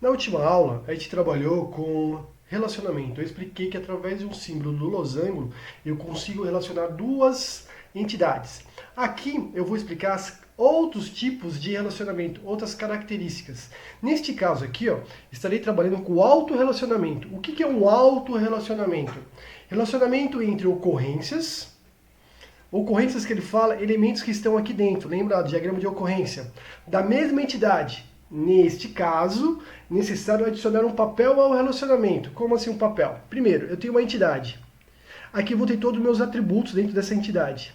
Na última aula, a gente trabalhou com relacionamento. Eu expliquei que através de um símbolo do losango, eu consigo relacionar duas entidades. Aqui eu vou explicar outros tipos de relacionamento, outras características. Neste caso aqui, estarei trabalhando com autorrelacionamento. O que é um autorrelacionamento? Relacionamento entre ocorrências que ele fala, elementos que estão aqui dentro. Lembra do diagrama de ocorrência? Da mesma entidade. Neste caso, necessário adicionar um papel ao relacionamento. Como assim um papel? Primeiro, eu tenho uma entidade. Aqui eu vou ter todos os meus atributos dentro dessa entidade.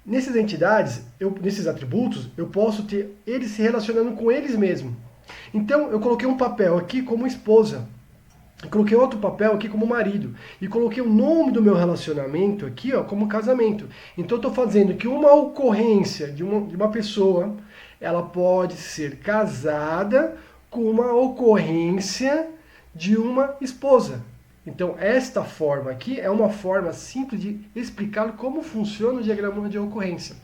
Nessas entidades, nesses atributos, eu posso ter eles se relacionando com eles mesmos. Então, eu coloquei um papel aqui como esposa. Eu coloquei outro papel aqui como marido. E coloquei o nome do meu relacionamento aqui como casamento. Então, eu estou fazendo que uma ocorrência de uma pessoa, ela pode ser casada com uma ocorrência de uma esposa. Então, esta forma aqui é uma forma simples de explicar como funciona o diagrama de ocorrência.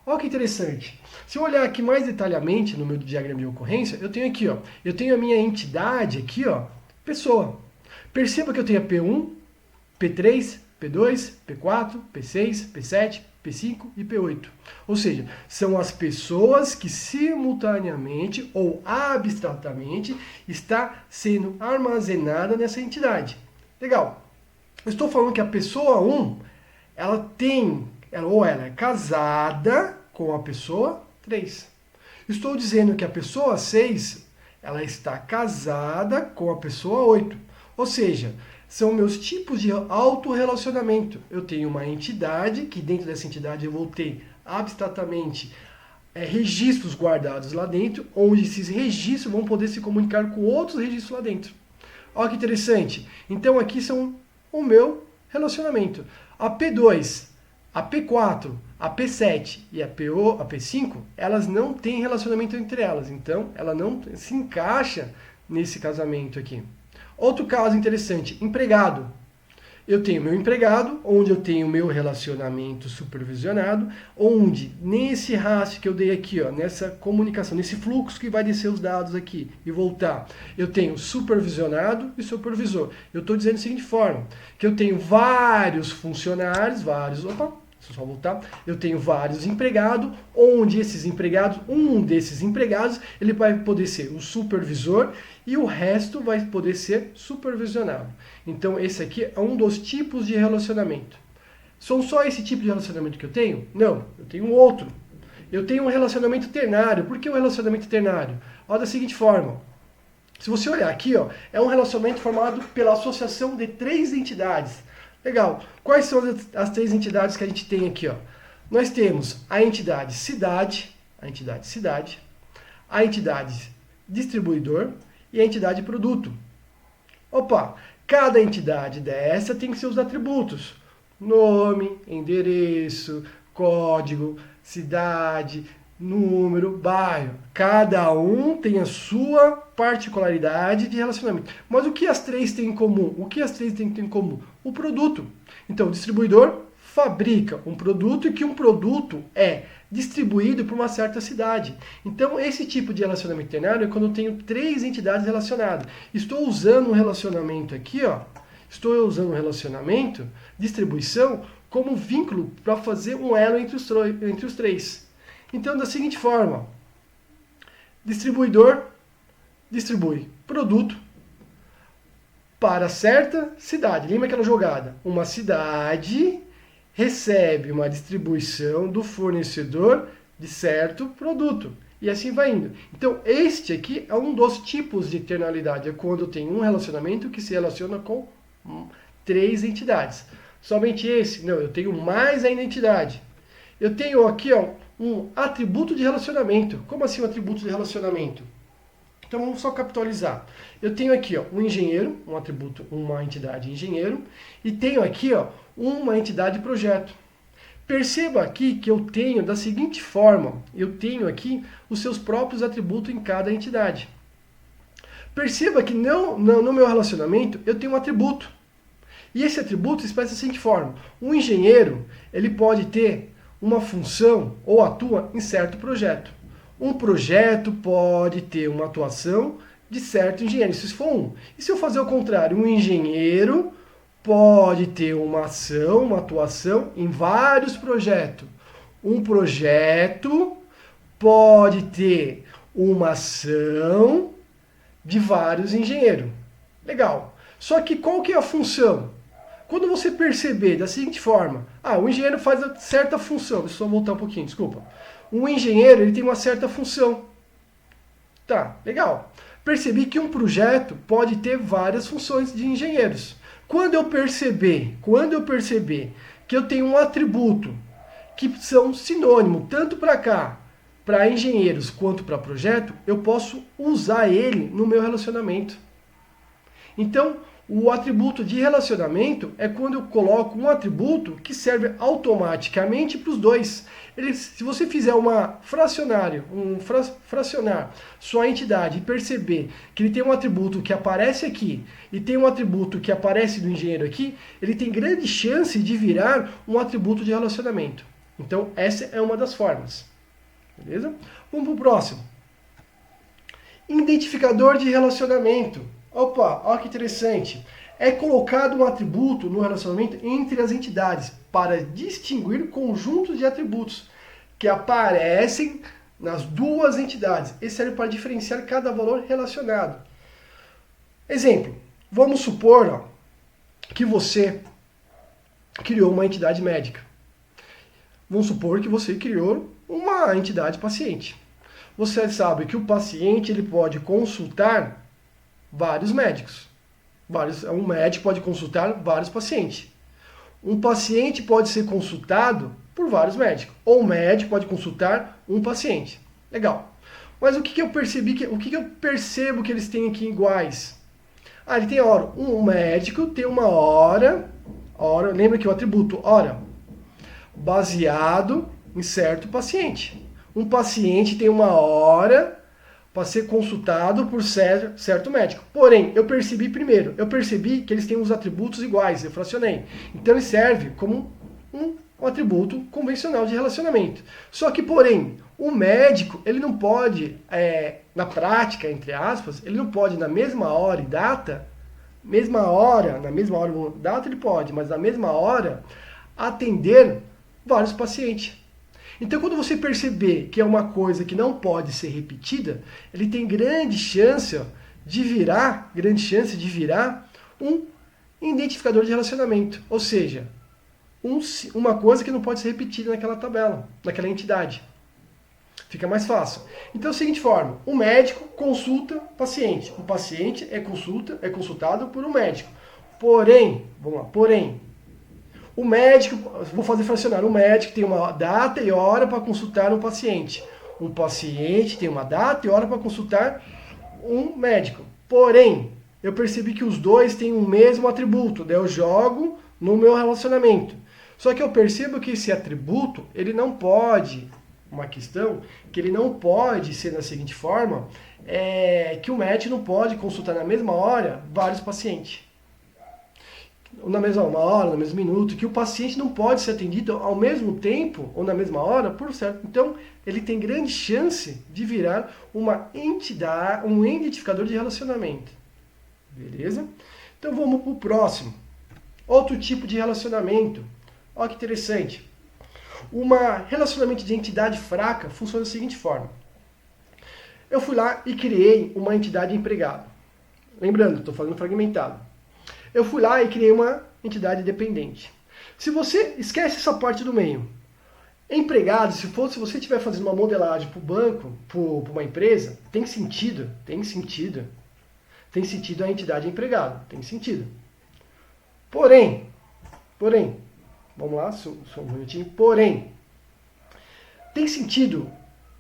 Olha que interessante. Se eu olhar aqui mais detalhadamente no meu diagrama de ocorrência, eu tenho aqui, eu tenho a minha entidade aqui, pessoa. Perceba que eu tenho a P1, P3, P2, P4, P6, P7, P5 e P8. Ou seja, são as pessoas que simultaneamente ou abstratamente está sendo armazenada nessa entidade. Legal. Eu estou falando que a pessoa 1, ela é casada com a pessoa 3. Estou dizendo que a pessoa 6, ela está casada com a pessoa 8. Ou seja, são meus tipos de autorrelacionamento. Eu tenho uma entidade, que dentro dessa entidade eu vou ter abstratamente registros guardados lá dentro, onde esses registros vão poder se comunicar com outros registros lá dentro. Olha que interessante. Então aqui são o meu relacionamento. A P2, a P4, a P7 e a P5, elas não têm relacionamento entre elas. Então ela não se encaixa nesse casamento aqui. Outro caso interessante, empregado. Eu tenho meu empregado, onde eu tenho meu relacionamento supervisionado, onde nesse rastro que eu dei aqui, nessa comunicação, nesse fluxo que vai descer os dados aqui e voltar, eu tenho supervisionado e supervisor. Eu estou dizendo da seguinte forma, que eu tenho vários funcionários, deixa eu só voltar, eu tenho vários empregados, onde esses empregados, um desses empregados, ele vai poder ser o supervisor e o resto vai poder ser supervisionado. Então esse aqui é um dos tipos de relacionamento. São só esse tipo de relacionamento que eu tenho? Não, eu tenho um outro. Eu tenho um relacionamento ternário. Por que o relacionamento ternário? Olha da seguinte forma. Se você olhar aqui, é um relacionamento formado pela associação de 3 entidades. Legal. Quais são as 3 entidades que a gente tem aqui? Nós temos a entidade cidade, a entidade distribuidor e a entidade produto. Opa, cada entidade dessa tem seus atributos. Nome, endereço, código, cidade, número, bairro. Cada um tem a sua particularidade de relacionamento. Mas o que as 3 têm em comum? O produto. Então, o distribuidor fabrica um produto e que um produto é distribuído para uma certa cidade. Então, esse tipo de relacionamento ternário é quando eu tenho 3 entidades relacionadas. Estou usando um relacionamento aqui, distribuição, como vínculo para fazer um elo entre os 3. Então, da seguinte forma, distribuidor distribui produto para certa cidade. Lembra aquela jogada? Uma cidade recebe uma distribuição do fornecedor de certo produto. E assim vai indo. Então, este aqui é um dos tipos de ternalidade. É quando eu tenho um relacionamento que se relaciona com 3 entidades. Somente esse? Não, eu tenho mais ainda entidade. Eu tenho aqui um atributo de relacionamento. Como assim um atributo de relacionamento? Então vamos só capitalizar. Eu tenho aqui um engenheiro, um atributo, uma entidade engenheiro, e tenho aqui uma entidade projeto. Perceba aqui que eu tenho da seguinte forma, eu tenho aqui os seus próprios atributos em cada entidade. Perceba que no meu relacionamento eu tenho um atributo. E esse atributo se expressa da seguinte forma. Um engenheiro, ele pode ter uma função ou atua em certo projeto. Um projeto pode ter uma atuação de certo engenheiro, se for um. E se eu fazer o contrário, um engenheiro pode ter uma ação, uma atuação em vários projetos. Um projeto pode ter uma ação de vários engenheiros. Legal. Só que qual que é a função? Quando você perceber da seguinte forma, o engenheiro faz certa função, deixa eu só voltar um pouquinho, desculpa. Um engenheiro, ele tem uma certa função. Tá, legal. Percebi que um projeto pode ter várias funções de engenheiros. Quando eu perceber que eu tenho um atributo que são sinônimo tanto para cá, para engenheiros, quanto para projeto, eu posso usar ele no meu relacionamento. Então, o atributo de relacionamento é quando eu coloco um atributo que serve automaticamente para os dois. Se você fizer fracionar sua entidade e perceber que ele tem um atributo que aparece aqui e tem um atributo que aparece do engenheiro aqui, ele tem grande chance de virar um atributo de relacionamento. Então, essa é uma das formas. Beleza? Vamos para o próximo. Identificador de relacionamento. Opa, olha que interessante. É colocado um atributo no relacionamento entre as entidades para distinguir conjuntos de atributos que aparecem nas duas entidades. Esse serve para diferenciar cada valor relacionado. Exemplo, vamos supor que você criou uma entidade médica. Vamos supor que você criou uma entidade paciente. Você sabe que o paciente ele pode consultar vários médicos. Um médico pode consultar vários pacientes. Um paciente pode ser consultado por vários médicos. Ou um médico pode consultar um paciente. Legal. Mas o que eu percebo que eles têm aqui iguais? Ele tem hora. Um médico tem uma hora, lembra que o atributo hora, baseado em certo paciente. Um paciente tem uma hora para ser consultado por certo médico. Porém, eu percebi que eles têm os atributos iguais, eu fracionei. Então ele serve como um atributo convencional de relacionamento. Só que, porém, o médico, ele não pode, na prática, entre aspas, ele não pode na mesma hora e data ele pode, mas na mesma hora, atender vários pacientes. Então, quando você perceber que é uma coisa que não pode ser repetida, ele tem grande chance de virar um identificador de relacionamento. Ou seja, uma coisa que não pode ser repetida naquela tabela, naquela entidade. Fica mais fácil. Então, é a seguinte forma, o médico consulta o paciente. O paciente é consultado por um médico. Porém, o médico, vou fazer fracionar, o médico tem uma data e hora para consultar um paciente. Um paciente tem uma data e hora para consultar um médico. Porém, eu percebi que os dois têm o mesmo atributo, daí eu jogo no meu relacionamento. Só que eu percebo que esse atributo, ele não pode ser da seguinte forma, que o médico não pode consultar na mesma hora vários pacientes. Na mesma hora, no mesmo minuto, que o paciente não pode ser atendido ao mesmo tempo ou na mesma hora, por certo. Então, ele tem grande chance de virar uma entidade, um identificador de relacionamento. Beleza? Então, vamos para o próximo. Outro tipo de relacionamento. Olha que interessante. Um relacionamento de entidade fraca funciona da seguinte forma. Eu fui lá e criei uma entidade empregado. Lembrando, estou falando fragmentado. Eu fui lá e criei uma entidade dependente. Se você esquece essa parte do meio, empregado, se você estiver fazendo uma modelagem para o banco, para uma empresa, tem sentido a entidade empregado, tem sentido. Porém, vamos lá, só um minutinho, porém, tem sentido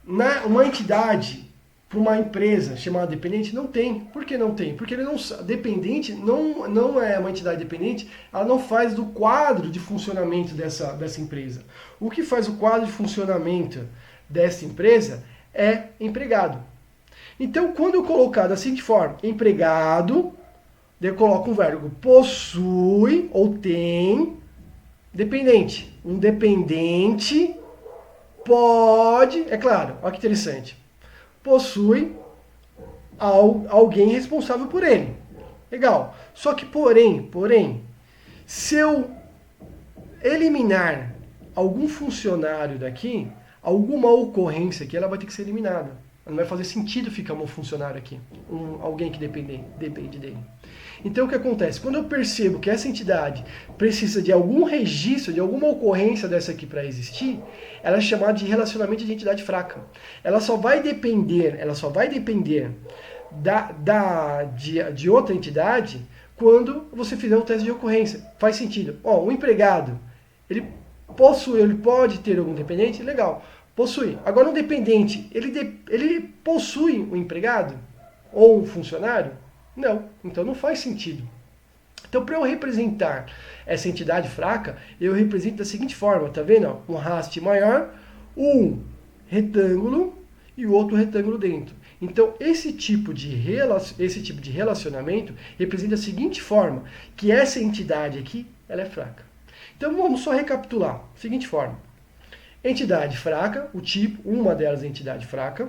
uma entidade para uma empresa chamada dependente? Não tem. Por que não tem? Porque ele dependente não é uma entidade dependente, ela não faz do quadro de funcionamento dessa empresa. O que faz o quadro de funcionamento dessa empresa é empregado. Então, quando eu colocar da seguinte forma, empregado, Daí eu coloco um verbo possui ou tem dependente. Um dependente pode, é claro, olha que interessante, possui alguém responsável por ele. Legal. Só que porém, se eu eliminar algum funcionário daqui, alguma ocorrência aqui, ela vai ter que ser eliminada. Não vai fazer sentido ficar um funcionário aqui, alguém que depende dele. Então o que acontece? Quando eu percebo que essa entidade precisa de algum registro, de alguma ocorrência dessa aqui para existir, ela é chamada de relacionamento de entidade fraca. Ela só vai depender de outra entidade quando você fizer um teste de ocorrência. Faz sentido. O empregado, ele pode ter algum dependente? Legal. Possui. Agora, um dependente, ele possui um empregado? Ou um funcionário? Não. Então, não faz sentido. Então, para eu representar essa entidade fraca, eu represento da seguinte forma, tá vendo? Um haste maior, um retângulo e o outro retângulo dentro. Então, esse tipo de relacionamento representa da seguinte forma, que essa entidade aqui, ela é fraca. Então, vamos só recapitular. Seguinte forma. Entidade fraca, o tipo, uma delas é entidade fraca.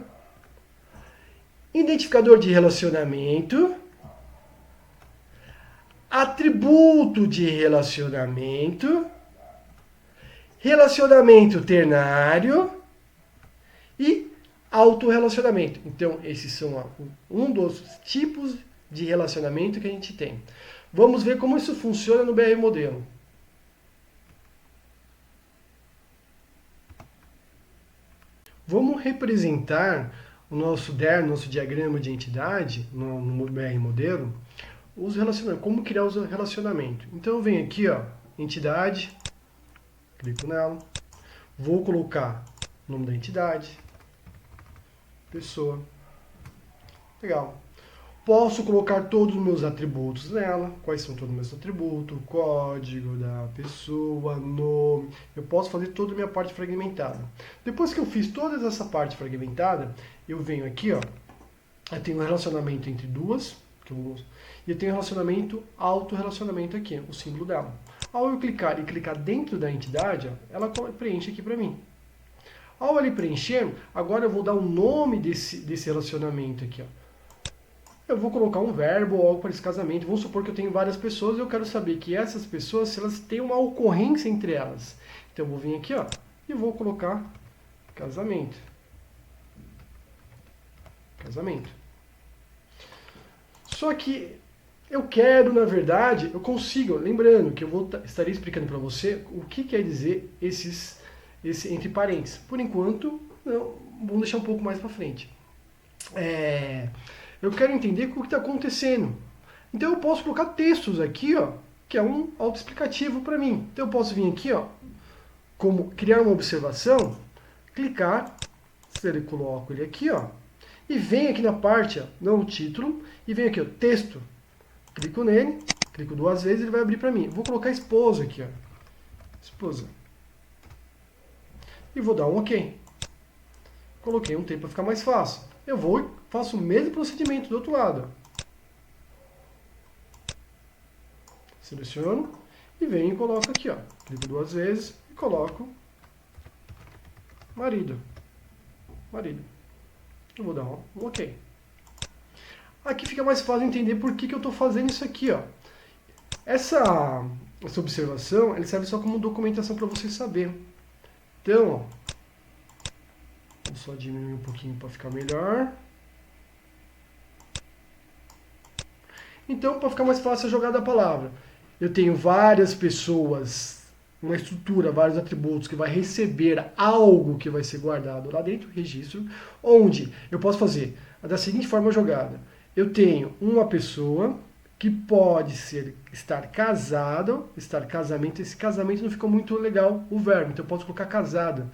Identificador de relacionamento. Atributo de relacionamento. Relacionamento ternário. E autorrelacionamento. Então, esses são um dos tipos de relacionamento que a gente tem. Vamos ver como isso funciona no BR Modelo. Vamos representar o nosso diagrama de entidade, no BR Modelo, os relacionamentos, como criar os relacionamentos. Então eu venho aqui, entidade, clico nela, vou colocar o nome da entidade, pessoa, legal. Posso colocar todos os meus atributos nela. Quais são todos os meus atributos? Código da pessoa, nome. Eu posso fazer toda a minha parte fragmentada. Depois que eu fiz toda essa parte fragmentada, eu venho aqui, eu tenho um relacionamento entre duas, e eu tenho um relacionamento, autorrelacionamento aqui, o símbolo dela. Ao eu clicar dentro da entidade, ela preenche aqui para mim. Ao ele preencher, agora eu vou dar o nome desse relacionamento aqui, Eu vou colocar um verbo ou algo para esse casamento. Vamos supor que eu tenho várias pessoas e eu quero saber que essas pessoas, se elas têm uma ocorrência entre elas. Então eu vou vir aqui, e vou colocar casamento. Casamento. Só que eu quero, na verdade, eu consigo, lembrando que eu estarei explicando para você o que quer dizer esse entre parênteses. Por enquanto, não, vamos deixar um pouco mais para frente. Eu quero entender o que está acontecendo. Então eu posso colocar textos aqui, que é um autoexplicativo para mim. Então eu posso vir aqui, como criar uma observação, clicar, coloco ele aqui, e venho aqui na parte, no título, e venho aqui, texto. Clico nele, clico duas vezes, ele vai abrir para mim. Vou colocar esposa aqui, esposa. E vou dar um OK. Coloquei um tempo para ficar mais fácil. Eu vou e faço o mesmo procedimento do outro lado. Seleciono e venho e coloco aqui, Clico duas vezes e coloco marido. Marido. Eu vou dar um OK. Aqui fica mais fácil entender por que eu estou fazendo isso aqui, Essa observação, ele serve só como documentação para você saber. Então, vou só diminuir um pouquinho para ficar melhor. Então, para ficar mais fácil a jogada da palavra, eu tenho várias pessoas, uma estrutura, vários atributos que vai receber algo que vai ser guardado lá dentro do registro, onde eu posso fazer da seguinte forma a jogada. Eu tenho uma pessoa que pode estar casado, casamento. Esse casamento não ficou muito legal o verbo, então eu posso colocar casado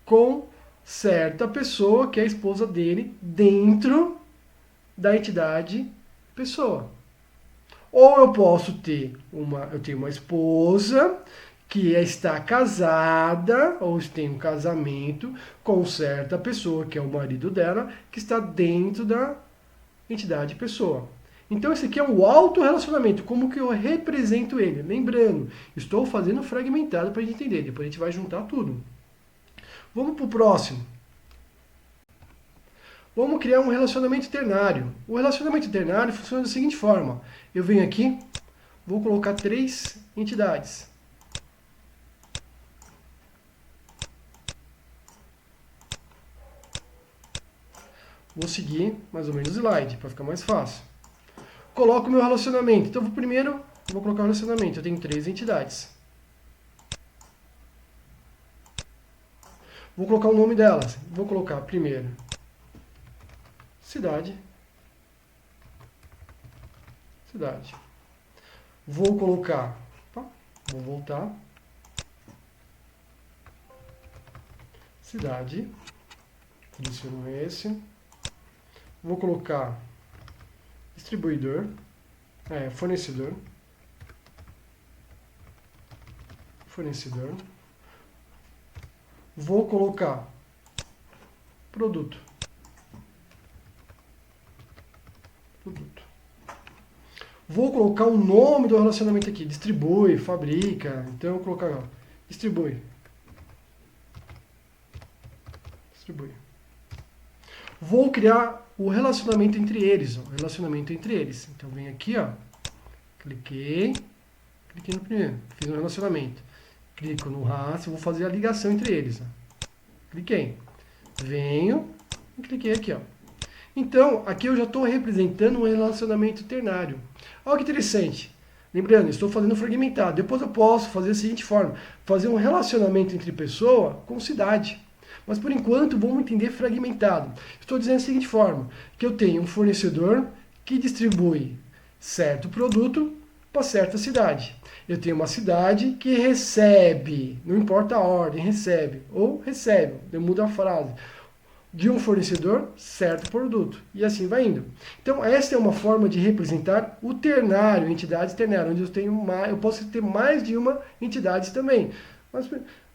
com certa pessoa que é a esposa dele dentro da entidade pessoa. Ou eu posso ter eu tenho uma esposa que está casada, ou tem um casamento com certa pessoa, que é o marido dela, que está dentro da entidade pessoa. Então esse aqui é o autorrelacionamento, como que eu represento ele. Lembrando, estou fazendo fragmentado para a gente entender, depois a gente vai juntar tudo. Vamos para o próximo. Vamos criar um relacionamento ternário. O relacionamento ternário funciona da seguinte forma. Eu venho aqui, vou colocar 3 entidades. Vou seguir mais ou menos o slide, para ficar mais fácil. Coloco o meu relacionamento. Então, primeiro, vou colocar o relacionamento. Eu tenho 3 entidades. Vou colocar o nome delas. Vou colocar primeiro cidade. Cidade. Vou colocar... Opa, vou voltar. Cidade. Seleciono esse. Vou colocar distribuidor, fornecedor, vou colocar produto, vou colocar o nome do relacionamento aqui, distribui, fabrica, então eu vou colocar, ó, distribui. Vou criar o relacionamento entre eles, ó, relacionamento entre eles. Então, venho aqui, ó, cliquei no primeiro, fiz um relacionamento. Clico no rastro, vou fazer a ligação entre eles. Ó. Cliquei. Venho e cliquei aqui, ó. Então, aqui eu já estou representando um relacionamento ternário. Olha que interessante. Lembrando, estou fazendo fragmentado. Depois eu posso fazer da seguinte forma, fazer um relacionamento entre pessoa com cidade. Mas, por enquanto, vamos entender fragmentado. Estou dizendo da seguinte forma, que eu tenho um fornecedor que distribui certo produto para certa cidade. Eu tenho uma cidade que recebe, não importa a ordem, recebe, eu mudo a frase, de um fornecedor certo produto. E assim vai indo. Então, essa é uma forma de representar o ternário, entidades ternárias, onde eu posso ter mais de uma entidade também.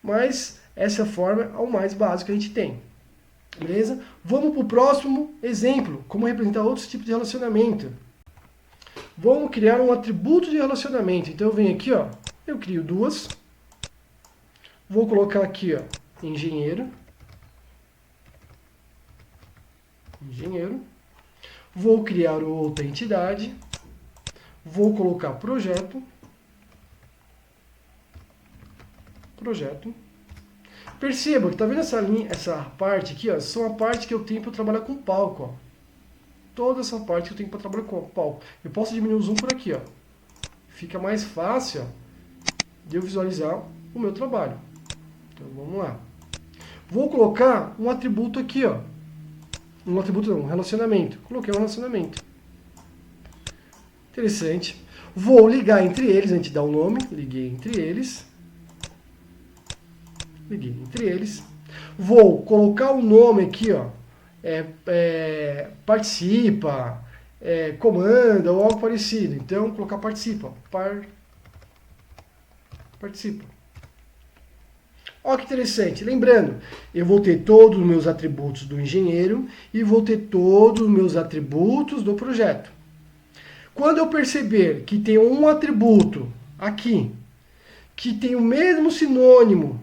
Mas essa forma é o mais básico que a gente tem. Beleza? Vamos para o próximo exemplo, como representar outros tipos de relacionamento. Vamos criar um atributo de relacionamento. Então eu venho aqui, ó, eu crio 2. Vou colocar aqui, ó, engenheiro. Vou criar outra entidade. Vou colocar projeto. Perceba que tá vendo essa linha, essa parte aqui, ó, são a parte que eu tenho para trabalhar com palco, ó. Toda essa parte que eu tenho para trabalhar com palco. Eu posso diminuir o zoom por aqui, ó. Fica mais fácil, ó, de eu visualizar o meu trabalho. Então vamos lá. Vou colocar um atributo aqui, ó. Um atributo não, um relacionamento. Coloquei um relacionamento. Interessante. Vou ligar entre eles, a gente dá um nome, liguei entre eles. Vou colocar o nome aqui, ó, participa, comanda ou algo parecido. Então, colocar participa. Participa. Olha que interessante. Lembrando, eu vou ter todos os meus atributos do engenheiro e vou ter todos os meus atributos do projeto. Quando eu perceber que tem um atributo aqui, que tem o mesmo sinônimo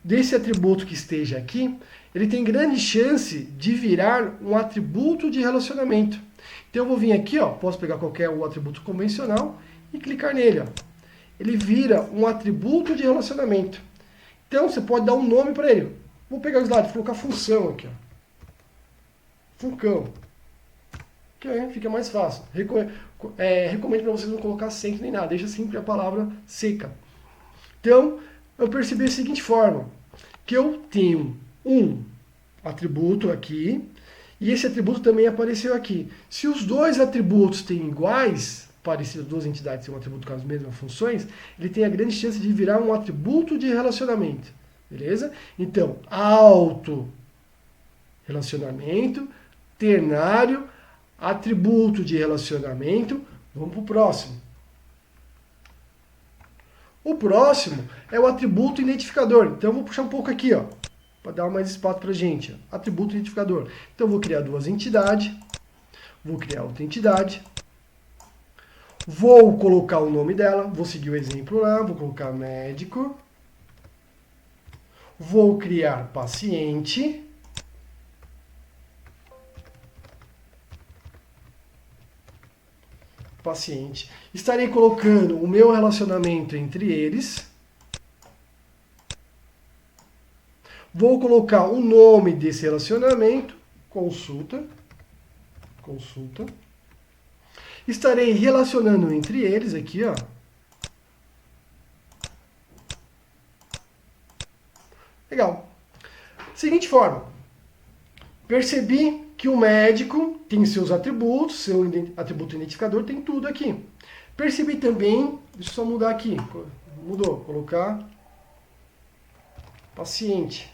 desse atributo que esteja aqui, ele tem grande chance de virar um atributo de relacionamento. Então eu vou vir aqui, ó, posso pegar qualquer atributo convencional e clicar nele. Ó. Ele vira um atributo de relacionamento. Então você pode dar um nome para ele. Vou pegar o slide, vou colocar função aqui. Ó. Funcão. Que fica mais fácil. Recomendo para vocês não colocar acento nem nada, deixa sempre a palavra seca. Então, eu percebi da seguinte forma, que eu tenho um atributo aqui, e esse atributo também apareceu aqui. Se os dois atributos têm iguais, parecidos, duas entidades têm um atributo com as mesmas funções, ele tem a grande chance de virar um atributo de relacionamento. Beleza? Então, auto-relacionamento, ternário, atributo de relacionamento. Vamos para o próximo. O próximo é o atributo identificador. Então eu vou puxar um pouco aqui, ó, para dar mais espaço para a gente. Ó. Atributo identificador. Então eu vou criar duas entidades, vou criar outra entidade, Vou colocar o nome dela, vou seguir o exemplo lá, vou colocar médico. Vou criar paciente. Paciente. Estarei colocando o meu relacionamento entre eles. Vou colocar o nome desse relacionamento, consulta. Consulta. Estarei relacionando entre eles aqui, ó. Legal. Seguinte forma. Percebi que o médico tem seus atributos, seu atributo identificador, tem tudo aqui. Percebi também, deixa eu só mudar aqui, mudou, colocar paciente.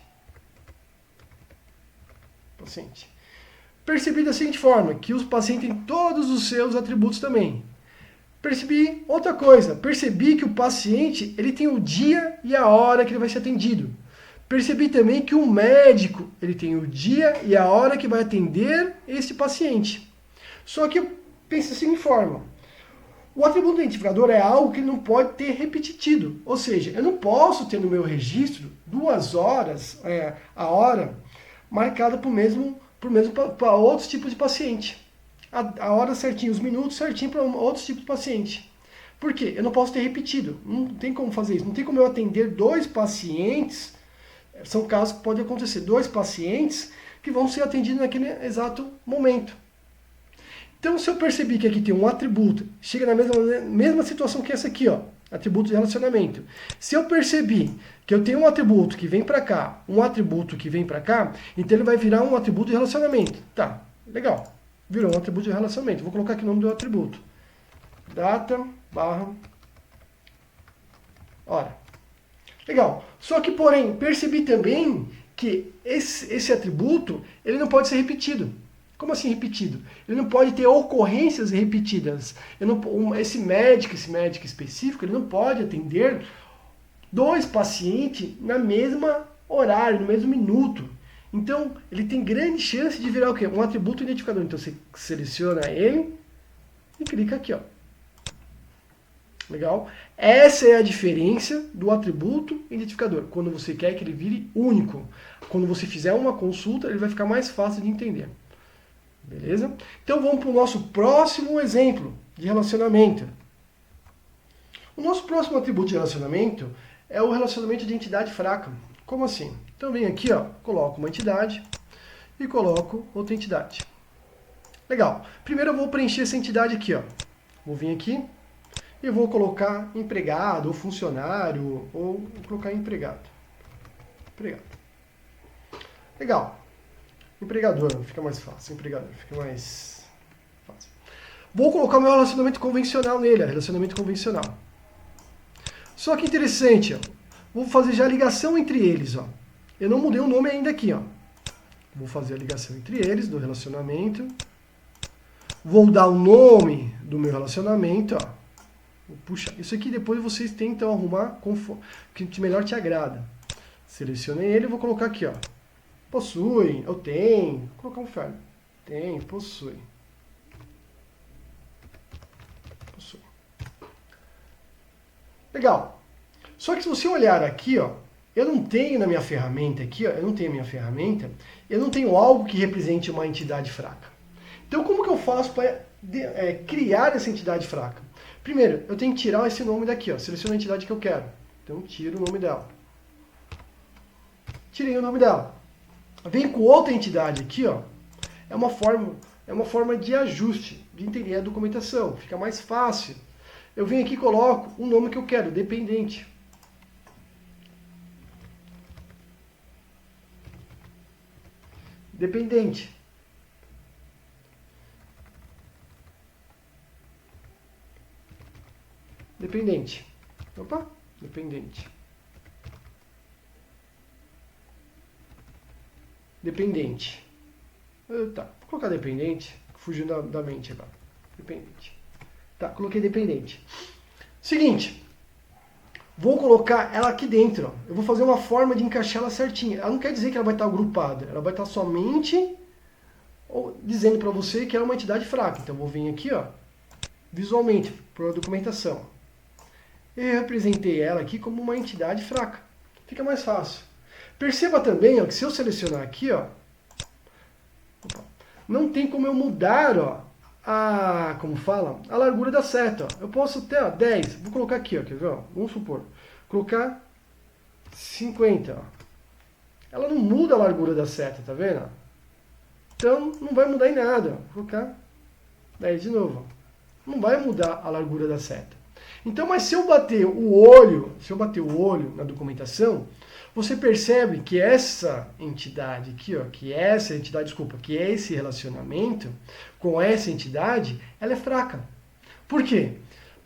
Paciente. Percebi da seguinte forma, que os pacientes têm todos os seus atributos também. Percebi outra coisa, percebi que o paciente ele tem o dia e a hora que ele vai ser atendido. Percebi também que o médico ele tem o dia e a hora que vai atender esse paciente. Só que eu penso da seguinte forma, o atributo identificador é algo que não pode ter repetido. Ou seja, eu não posso ter no meu registro 2 horas, a hora, marcada para outros tipos de paciente. A hora certinho, os minutos certinho para outros tipos de paciente. Por quê? Eu não posso ter repetido. Não tem como fazer isso. Não tem como eu atender 2 pacientes. São casos que podem acontecer. 2 pacientes que vão ser atendidos naquele exato momento. Então, se eu perceber que aqui tem um atributo, chega na mesma situação que essa aqui, ó, atributo de relacionamento. Se eu perceber que eu tenho um atributo que vem para cá, um atributo que vem para cá, então ele vai virar um atributo de relacionamento. Tá, legal. Virou um atributo de relacionamento. Vou colocar aqui o nome do atributo. Data, barra, hora. Legal. Só que, porém, percebi também que esse atributo ele não pode ser repetido. Como assim repetido? Ele não pode ter ocorrências repetidas. Esse médico específico, ele não pode atender 2 pacientes na mesma horário, no mesmo minuto. Então, ele tem grande chance de virar o quê? Um atributo identificador. Então, você seleciona ele e clica aqui, ó. Legal? Essa é a diferença do atributo identificador. Quando você quer que ele vire único. Quando você fizer uma consulta, ele vai ficar mais fácil de entender. Beleza? Então vamos para o nosso próximo exemplo de relacionamento. O nosso próximo atributo de relacionamento é o relacionamento de entidade fraca. Como assim? Então eu venho aqui, ó, coloco uma entidade e coloco outra entidade. Legal. Primeiro eu vou preencher essa entidade aqui, ó. Vou vir aqui e vou colocar empregado ou funcionário, ou vou colocar empregado. Empregado. Legal. Empregador, fica mais fácil. Empregador, fica mais fácil. Vou colocar o meu relacionamento convencional nele, relacionamento convencional. Só que interessante, ó. Vou fazer já a ligação entre eles, ó. Eu não mudei o nome ainda aqui, ó. Vou fazer a ligação entre eles, do relacionamento. Vou dar o nome do meu relacionamento, ó. Puxa, isso aqui depois vocês tentam arrumar o que melhor te agrada. Selecionei ele e vou colocar aqui, ó. Possui, eu tenho. Vou colocar um verbo. Tem, possui. Possui. Legal. Só que se você olhar aqui, ó, eu não tenho na minha ferramenta aqui, ó, eu não tenho algo que represente uma entidade fraca. Então como que eu faço para criar essa entidade fraca? Primeiro, eu tenho que tirar esse nome daqui, ó. Seleciono a entidade que eu quero. Então tiro o nome dela. Tirei o nome dela. Vem com outra entidade aqui, ó. É uma forma de ajuste, de entender a documentação. Fica mais fácil. Eu venho aqui e coloco o nome que eu quero, dependente. Dependente. Dependente. Opa, dependente. Dependente. Tá, vou colocar dependente. Fugiu da mente agora. Dependente. Tá, coloquei dependente. Seguinte. Vou colocar ela aqui dentro. Ó. Eu vou fazer uma forma de encaixar ela certinha. Ela não quer dizer que ela vai estar agrupada. Ela vai estar somente dizendo para você que é uma entidade fraca. Então eu vou vir aqui, ó. visualmente, por documentação. Eu representei ela aqui como uma entidade fraca. Fica mais fácil. Perceba também ó, que se eu selecionar aqui, ó, não tem como eu mudar ó, como fala, a largura da seta. Ó. Eu posso ter ó, 10, vou colocar aqui, ó, quer ver? Ó, vamos supor, colocar 50. Ó. Ela não muda a largura da seta, tá vendo? Então não vai mudar em nada. Vou colocar 10 de novo. Não vai mudar a largura da seta. Então, mas se eu bater o olho na documentação, você percebe que essa entidade aqui, ó, que é esse relacionamento com essa entidade, ela é fraca. Por quê?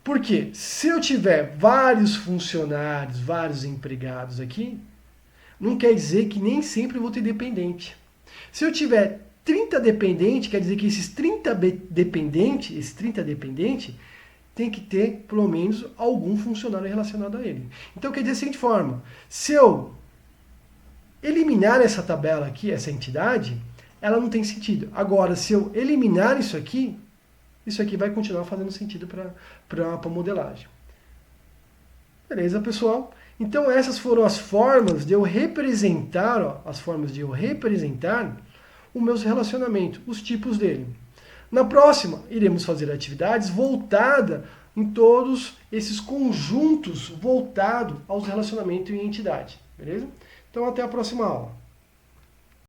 Porque se eu tiver vários funcionários, vários empregados aqui, não quer dizer que nem sempre eu vou ter dependente. Se eu tiver 30 dependentes, quer dizer que esses 30 dependentes, tem que ter pelo menos algum funcionário relacionado a ele. Então quer dizer da seguinte forma, se eu eliminar essa tabela aqui, essa entidade, ela não tem sentido. Agora, se eu eliminar isso aqui vai continuar fazendo sentido para a modelagem. Beleza, pessoal? Então essas foram as formas de eu representar, ó, os meus relacionamentos, os tipos dele. Na próxima, iremos fazer atividades voltadas em todos esses conjuntos voltados aos relacionamentos em entidade. Beleza? Então até a próxima aula.